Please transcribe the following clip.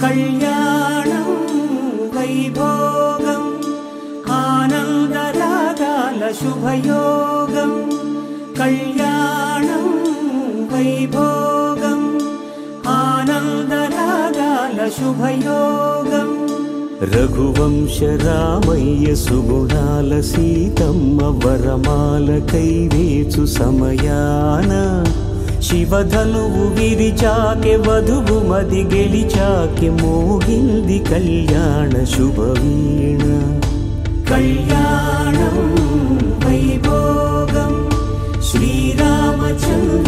కళ్యాణం వైభోగం ఆనందరాగాల శుభయోగం కళ్యాణం వైభోగం ఆనందరాగాల శుభయోగం రఘువంశ రామయ్య సుగుణాల సీతమ్మ వరమాల కైవేచు సమయాన శివధనువు విరిచాకె వధువు మది గెలిచాకె మోగింది కళ్యాణ శుభవీణ కళ్యాణం వైభోగం శ్రీరామచంద్ర